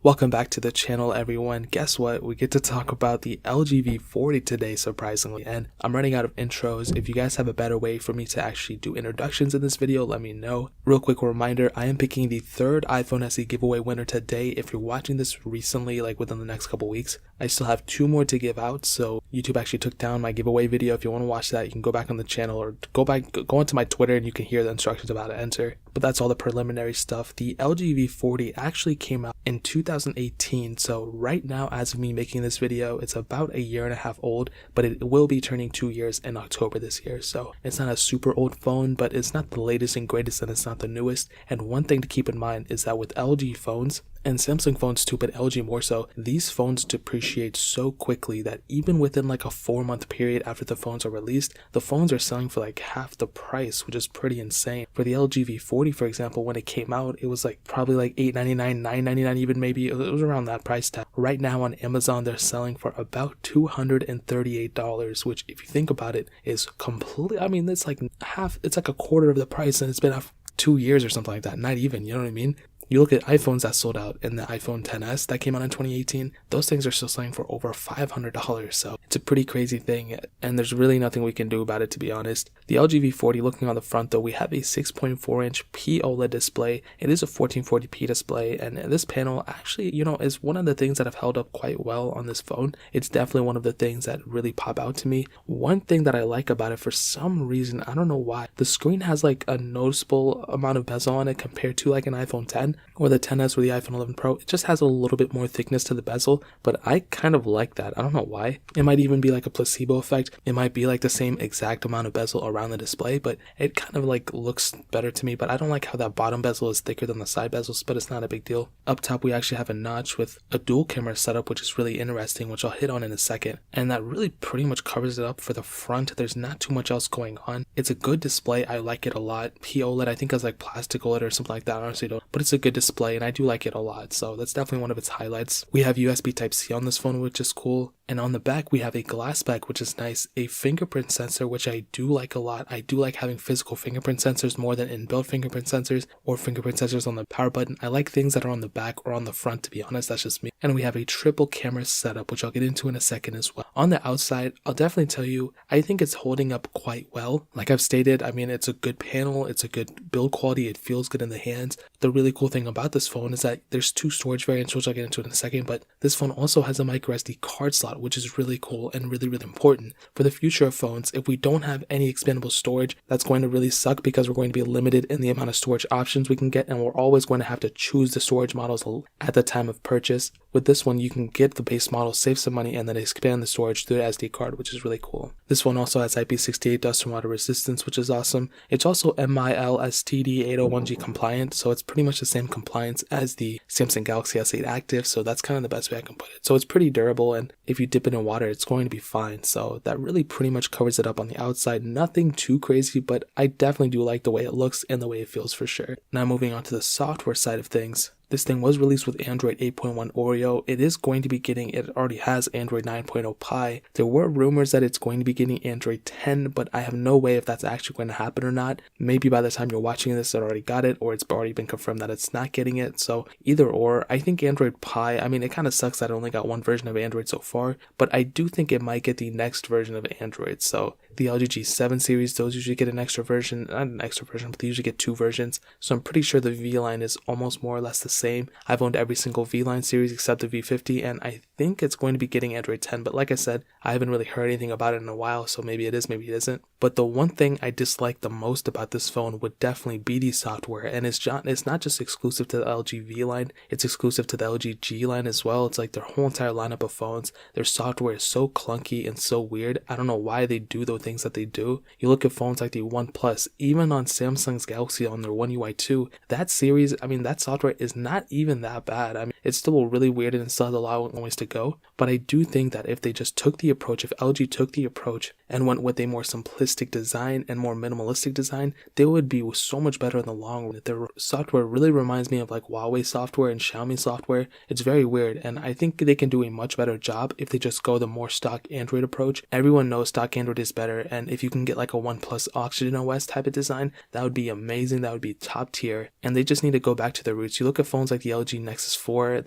Welcome back to the channel, everyone. Guess what? We get to talk about the LG V40 today, surprisingly, and I'm running out of intros. If you guys have a better way for me to actually do introductions in this video, let me know. Real quick reminder, I am picking the third iPhone SE giveaway winner today. If you're watching this recently, like within the next couple weeks, I still have 2 more to give out. So YouTube actually took down my giveaway video. If you want to watch that, you can go back on the channel or go onto my Twitter and you can hear the instructions about how to enter. But that's all the preliminary stuff. The LG V40 actually came out in 2018, so right now, as of me making this video, it's about a year and a half old, but it will be turning 2 years in October this year. So it's not a super old phone, but it's not the latest and greatest, and it's not the newest. And one thing to keep in mind is that with LG phones, and Samsung phones too, but LG more so, these phones depreciate so quickly that even within like a 4-month period after the phones are released, the phones are selling for like half the price, which is pretty insane. For the LG V40, for example, when it came out, it was like probably like $899, $999 even, maybe. It was around that price tag. Right now on Amazon, they're selling for about $238, which if you think about it is completely, I mean, it's like it's like a quarter of the price, and it's been out for 2 years or something like that. Not even, you know what I mean? You look at iPhones that sold out, and the iPhone XS that came out in 2018, those things are still selling for over $500, so it's a pretty crazy thing, and there's really nothing we can do about it, to be honest. The LG V40, looking on the front though, we have a 6.4-inch POLED display. It is a 1440p display, and this panel actually, is one of the things that have held up quite well on this phone. It's definitely one of the things that really pop out to me. One thing that I like about it, for some reason, I don't know why, the screen has like a noticeable amount of bezel on it compared to like an iPhone 10 or the XS or the iPhone 11 Pro. It just has a little bit more thickness to the bezel, but I kind of like that. I don't know why. It might even be like a placebo effect. It might be like the same exact amount of bezel around the display, but it kind of like looks better to me. But I don't like how that bottom bezel is thicker than the side bezels, but it's not a big deal. Up top, we actually have a notch with a dual camera setup, which is really interesting, which I'll hit on in a second. And that really pretty much covers it up for the front. There's not too much else going on. It's a good display. I like it a lot. POLED, I think, has like plastic OLED or something like that. I honestly don't, but it's a good display, and I do like it a lot, so that's definitely one of its highlights. We have USB Type-C on this phone, which is cool, and on the back we have a glass back, which is nice, a fingerprint sensor, which I do like a lot. I do like having physical fingerprint sensors more than inbuilt fingerprint sensors or fingerprint sensors on the power button. I like things that are on the back or on the front, to be honest. That's just me. And we have a triple camera setup, which I'll get into in a second as well. On the outside, I'll definitely tell you, I think it's holding up quite well. Like I've stated, I mean, it's a good panel, it's a good build quality, it feels good in the hands. The really cool thing about this phone is that there's 2 storage variants, which I'll get into in a second, but this phone also has a micro SD card slot, which is really cool and really, really important. For the future of phones, if we don't have any expandable storage, that's going to really suck, because we're going to be limited in the amount of storage options we can get, and we're always going to have to choose the storage models at the time of purchase. With this one, you can get the base model, save some money, and then expand the storage through the SD card, which is really cool. This one also has IP68 dust and water resistance, which is awesome. It's also MIL-STD 801G compliant, so it's pretty much the same compliance as the Samsung Galaxy S8 Active, so that's kind of the best way I can put it. So it's pretty durable, and if you dip it in water, it's going to be fine. So that really pretty much covers it up on the outside. Nothing too crazy, but I definitely do like the way it looks and the way it feels for sure. Now moving on to the software side of things. This thing was released with Android 8.1 Oreo. It is going to be getting, it already has Android 9.0 Pie. There were rumors that it's going to be getting Android 10, but I have no way if that's actually going to happen or not. Maybe by the time you're watching this, it already got it, or it's already been confirmed that it's not getting it. So either or, I think Android Pie, I mean, it kind of sucks that I only got one version of Android so far, but I do think it might get the next version of Android. So the LG G7 series, those usually get an extra version, not an extra version, but they usually get 2 versions. So I'm pretty sure the V line is almost more or less the same. I've owned every single V line series except the V50, and I think it's going to be getting Android 10, but like I said, I haven't really heard anything about it in a while, so maybe it is, maybe it isn't. But the one thing I dislike the most about this phone would definitely be the software, and it's not just exclusive to the LG V line, it's exclusive to the LG G line as well. It's like their whole entire lineup of phones, their software is so clunky and so weird. I don't know why they do the things that they do. You look at phones like the OnePlus, even on Samsung's Galaxy on their One UI 2, that series, I mean, that software is not even that bad. I mean, it's still really weird and it still has a lot of ways to go, but I do think that if they just took the approach, if LG took the approach and went with a more simplistic design and more minimalistic design, they would be so much better in the long run. Their software really reminds me of like Huawei software and Xiaomi software. It's very weird, and I think they can do a much better job if they just go the more stock Android approach. Everyone knows stock Android is better better. And if you can get like a OnePlus Oxygen OS type of design, that would be amazing. That would be top tier. And they just need to go back to their roots. You look at phones like the LG Nexus 4,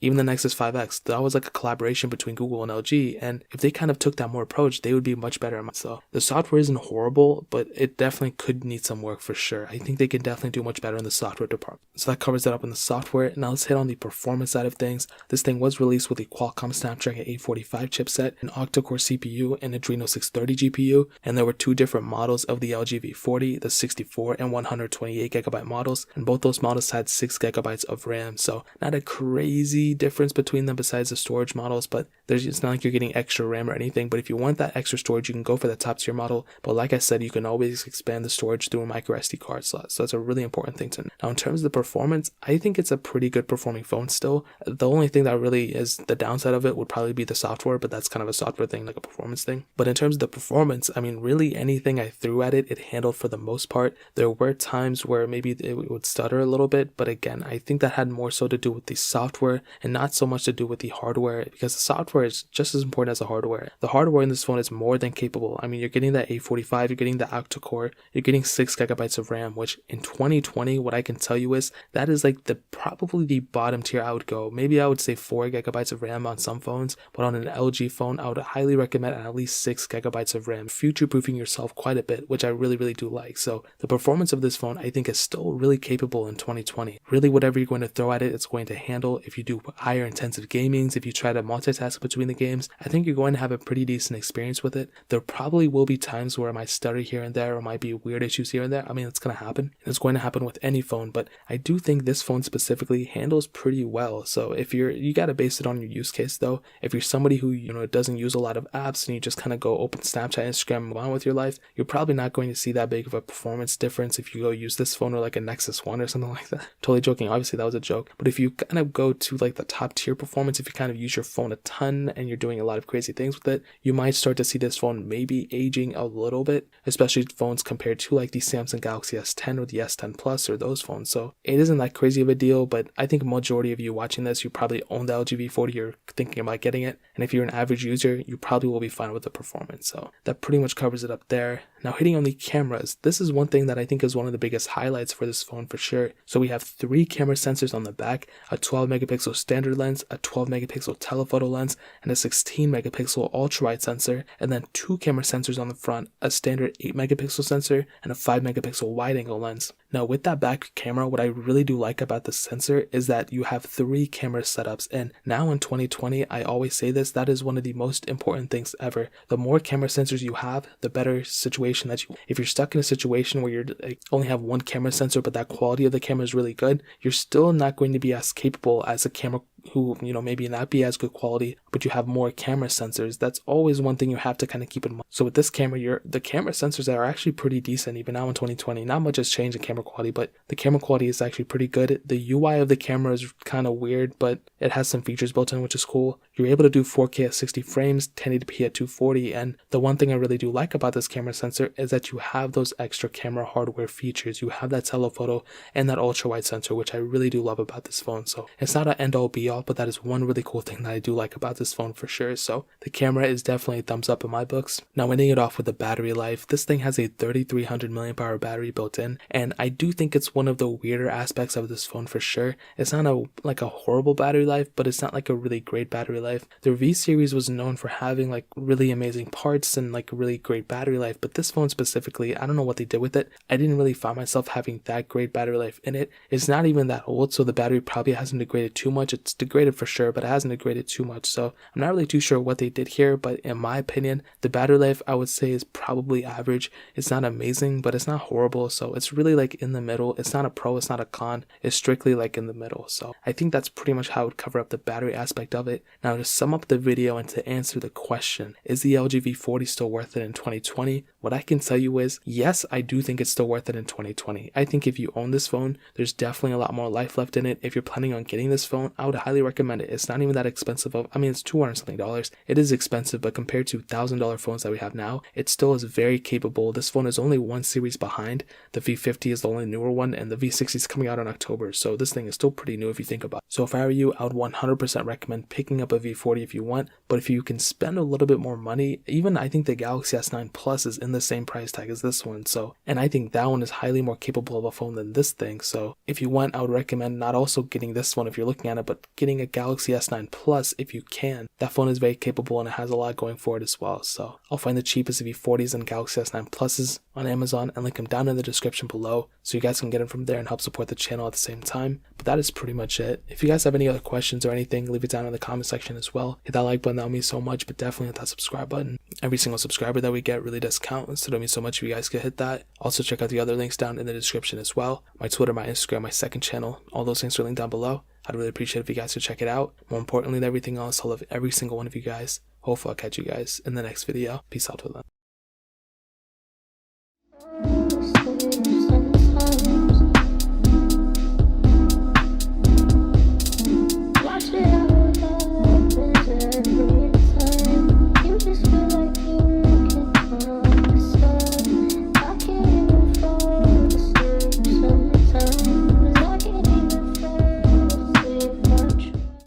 even the Nexus 5X, that was like a collaboration between Google and LG. And if they kind of took that more approach, they would be much better. So the software isn't horrible, but it definitely could need some work for sure. I think they can definitely do much better in the software department. So that covers that up in the software. Now let's hit on the performance side of things. This thing was released with a Qualcomm Snapdragon 845 chipset, an octa-core CPU, and Adreno 630 GPU. And there were two different models of the LG V40, the 64 and 128 gigabyte models. And both those models had 6 gigabytes of RAM. So not a crazy difference between them besides the storage models, but it's not like you're getting extra RAM or anything. But if you want that extra storage, you can go for the top tier model. But like I said, you can always expand the storage through a micro SD card slot. So that's a really important thing to know. Now in terms of the performance, I think it's a pretty good performing phone still. The only thing that really is the downside of it would probably be the software, but that's kind of a software thing, like a performance thing. But in terms of the performance, I mean, really anything I threw at it, it handled for the most part. There were times where maybe it would stutter a little bit, but again, I think that had more so to do with the software and not so much to do with the hardware, because the software is just as important as the hardware. The hardware in this phone is more than capable. I mean, you're getting that 845, you're getting the octa-core, you're getting 6 gigabytes of RAM, which in 2020, what I can tell you is that is like probably the bottom tier I would go. Maybe I would say 4 gigabytes of RAM on some phones, but on an LG phone, I would highly recommend at least 6 gigabytes of RAM, future-proofing yourself quite a bit, which I really, really do like. So the performance of this phone, I think, is still really capable in 2020. Really, whatever you're going to throw at it, it's going to handle. If you do higher intensive gamings, if you try to multitask between the games, I think you're going to have a pretty decent experience with it. There probably will be times where it might stutter here and there, or might be weird issues here and there. I mean, it's going to happen. It's going to happen with any phone, but I do think this phone specifically handles pretty well. So if you got to base it on your use case though. If you're somebody who, doesn't use a lot of apps and you just kind of go open Snapchat, Instagram, and move on with your life, you're probably not going to see that big of a performance difference if you go use this phone or like a Nexus 1 or something like that. Totally joking. Obviously that was a joke. But if you kind of go to like the top tier performance, if you kind of use your phone a ton and you're doing a lot of crazy things with it, you might start to see this phone maybe aging a little bit, especially phones compared to like the Samsung Galaxy S10 or the S10 Plus or those phones. So it isn't that crazy of a deal, but I think majority of you watching this, you probably own the LG V40 or thinking about getting it. And if you're an average user, you probably will be fine with the performance. So that pretty much covers it up there. Now hitting on the cameras, this is one thing that I think is one of the biggest highlights for this phone for sure. So we have 3 camera sensors on the back, a 12 megapixel standard lens, a 12 megapixel telephoto lens, and a 16 megapixel ultra wide sensor, and then 2 camera sensors on the front, a standard 8 megapixel sensor and a 5 megapixel wide angle lens. Now with that back camera, what I really do like about the sensor is that you have 3 camera setups, and now in 2020, I always say this, that is one of the most important things ever. The more camera sensors you have, the better situation that if you're stuck in a situation where you only have 1 camera sensor but that quality of the camera is really good, you're still not going to be as capable as a camera who, maybe not be as good quality, but you have more camera sensors. That's always one thing you have to kind of keep in mind. So with this camera, the camera sensors are actually pretty decent even now in 2020. Not much has changed in camera quality, but the camera quality is actually pretty good. The UI of the camera is kind of weird, but it has some features built in, which is cool. You're able to do 4K at 60 frames, 1080p at 240, and the one thing I really do like about this camera sensor is that you have those extra camera hardware features. You have that telephoto and that ultra wide sensor, which I really do love about this phone. So it's not an end all be all, but that is one really cool thing that I do like about this phone for sure. So the camera is definitely a thumbs up in my books. Now ending it off with the battery life, this thing has a 3300 milliamp hour battery built in, and I do think it's one of the weirder aspects of this phone for sure. It's not a horrible battery life, but it's not like a really great battery life. The V series was known for having like really amazing parts and like really great battery life, but this phone specifically, I don't know what they did with it. I didn't really find myself having that great battery life in it. It's not even that old, so the battery probably hasn't degraded too much. It's degraded for sure, but it hasn't degraded too much. So I'm not really too sure what they did here, but in my opinion, the battery life I would say is probably average. It's not amazing, but it's not horrible. So it's really like in the middle. It's not a pro, it's not a con. It's strictly like in the middle. So I think that's pretty much how I would cover up the battery aspect of it. Now to sum up the video and to answer the question, is the LG V40 still worth it in 2020? What I can tell you is, yes, I do think it's still worth it in 2020. I think if you own this phone, there's definitely a lot more life left in it. If you're planning on getting this phone, I would highly highly recommend it. It's not even that expensive. I mean, it's $200 something. It is expensive, but compared to $1,000 phones that we have now, it still is very capable. This phone is only one series behind. The V50 is the only newer one, and the V60 is coming out in October. So this thing is still pretty new if you think about it. So if I were you, I would 100% recommend picking up a V40 if you want. But if you can spend a little bit more money, even I think the Galaxy S9 Plus is in the same price tag as this one. So, and I think that one is highly more capable of a phone than this thing. So if you want, I would recommend not also getting this one if you're looking at it, but getting a Galaxy S9 Plus if you can. That phone is very capable and it has a lot going for it as well. So I'll find the cheapest V40s and Galaxy S9 Pluses on Amazon and link them down in the description below so you guys can get them from there and help support the channel at the same time. But that is pretty much it. If you guys have any other questions or anything, leave it down in the comment section as well. Hit that like button, that would mean so much, but definitely hit that subscribe button. Every single subscriber that we get really does count, so it would mean so much if you guys could hit that. Also check out the other links down in the description as well. My Twitter, my Instagram, my second channel, all those links are linked down below. I'd really appreciate if you guys could check it out. More importantly than everything else, I love every single one of you guys. Hopefully I'll catch you guys in the next video. Peace out with them.